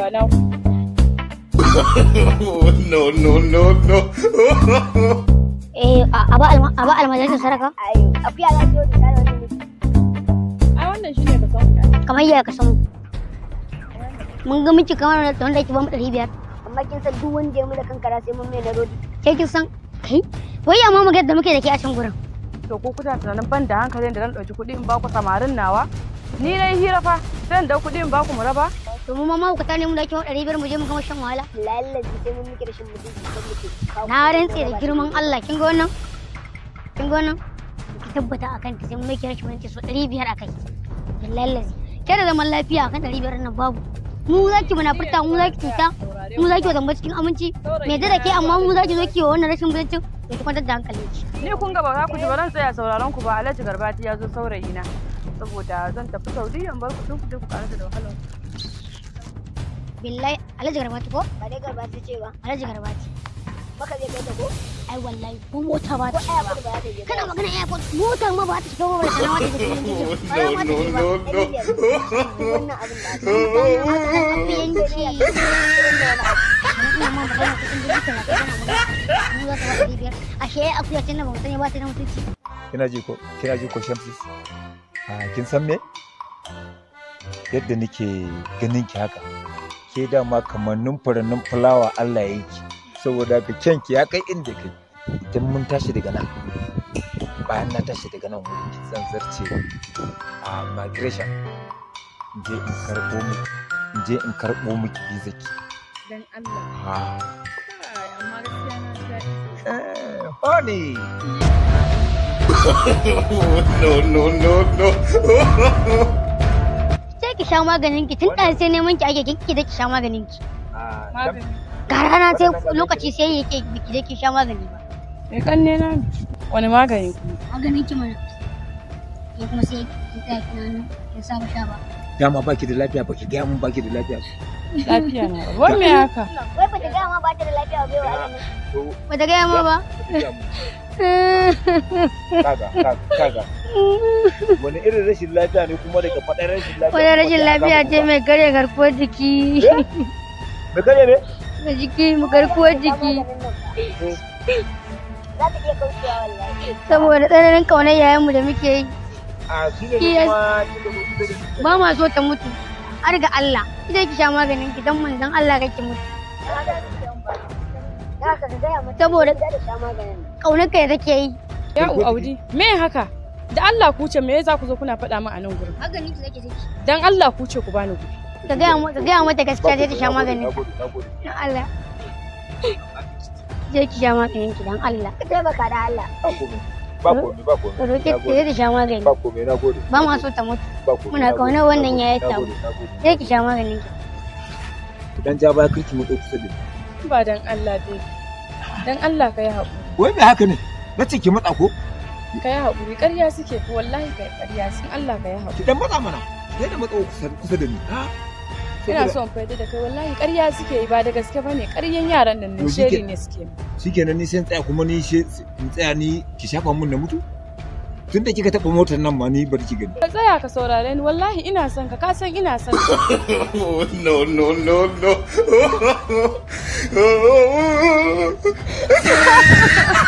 ga na no. Aba almajalisa saraka? Ayo, afiya za ki yi da ai wannan shine ka san Kamar yaya ka san mun ga miki kamar wanda yake ba mu 500. amma kin san duk wanda ya mu da kankara sai mun mai na rodi. Ke kin san kai? Wai amma mu ga yadda muke da ke a can gurin. to ko kuna tunanin ban da hankalin da zan dauki kuɗi in ba ku samarin nawa ni nayi hira fa zan dau kuɗi in ba ku mu raba To mu ma ku tane mu da ke 500 mu je mu gama shan wahala. Lallaji sai mun miki rashin mutunci da muke. Na rantse da girman Allah kin ga wannan? Kin ga wannan? Ki tabbata akan ta sai mun miki rashin mutunci so 500 akai. Lallazi. Kada zaman lafiya akan 500 nan babu. Mu zaki munafurta mu zaki cuta mu zaki zamba cikin aminci me da ke amma mu zaki zo ki wannan rashin mutuncin ya ki kwantar da hankali. ni kun ga ba za ku ji ba ran tsaya sauraron ku ba Alhaji Garbati ya zo saurayi na saboda zan tafi Saudiya in bar ku ku je ku karanta da wahalar Billahi Alhaji Garbati ko? Ba dai garba ta ce ba. Alhaji Garbati. Maka zai kai ta ko? Ai wallahi ko mota ba ta Ko shiga airport ba. ba ta je. Kana magana airport motar ma ba ta shiga ba da sanawa da cikin jirgin. No. Wannan abin da aka yi. Ashe akuya ce na ba mutum ya ba ta da mutunci. kina ji ko Shamsis kin san me yadda nake ganin ki haka ke dama kamannin furannin fulawa Allah ya yi ki saboda ka kyanki ya kai inda kai idan mun tashi daga nan bayan na tashi daga nan wurin ki zan zarce a migration in je in karbo miki visa ki dan Allah amma gaskiya na ji daɗi honey No. Sai ki sha maganin ki tun ɗan sai neman ki ake ki da ki sha maganin ki. magani Ga rana sai lokaci sai yake biki da ki sha magani ba. me kanne na wani magani kuma Maganin ki mana. Ya kuma sai ki tsaya tunanin kin saba sha ba. dama baki da lafiya baki ga mun baki da lafiya lafiya na wai me haka Wai ba ta gaya ma ba ta da lafiya ba bai wa Allah. Ba ta gaya ma ba. kaga wani irin rashin lafiya ne kuma daga faɗar rashin lafiya Wani rashin lafiya ce mai karya garkuwar jiki. me kare ne Da jiki mu garkuwar jiki. Za ta iya kaucewa wallahi. Saboda tsananin ƙaunar yayanmu da muke yi. a shine Yes. kuma kika mutu da Ba ma so ta mutu. Har ga Allah. Idan ki sha maganin ki dan mun dan Allah kake mutu. Da haka ka gaya mata. Saboda da sha maganin. ƙaunar ka da take yi. ya Audi me haka da Allah ku ce me za ku zo kuna faɗa min a nan gurin Maganin ki zake zaki. dan Allah ku ce ku bani kuɗi Ka gaya mata gaskiya zai ta sha maganin. nagode Dan Allah. Je ki sha maganin ki dan Allah. Ka taimaka da Allah. ba komai Ka roke ta zai ta sha magani. ba komai nagode Ba ma so ta mutu. ba komai Muna ƙaunar wannan yayin ta. nagode Je ki sha maganin ki. dan ja baya kirki mu dauki sabi ba dan Allah dai dan Allah ka yi haƙuri wai me haka ne nace ki matsa ko ka yi haƙuri ƙarya suke ko wallahi ka yi ƙarya sun Allah ka yi haƙuri ki dan matsa mana sai da matsa kusa da ni ina so in faɗi da kai wallahi ƙarya suke yi ba da gaske bane ƙaryan yaran nan ne To shike- sheri ne suke shikenan ni sai in tsaya kuma ni in tsaya ni ki shafa mun na mutu tun da kika taɓa motar nan ma ni bari ki gani ka tsaya ka saurare ni wallahi ina son ka san ina son ka No.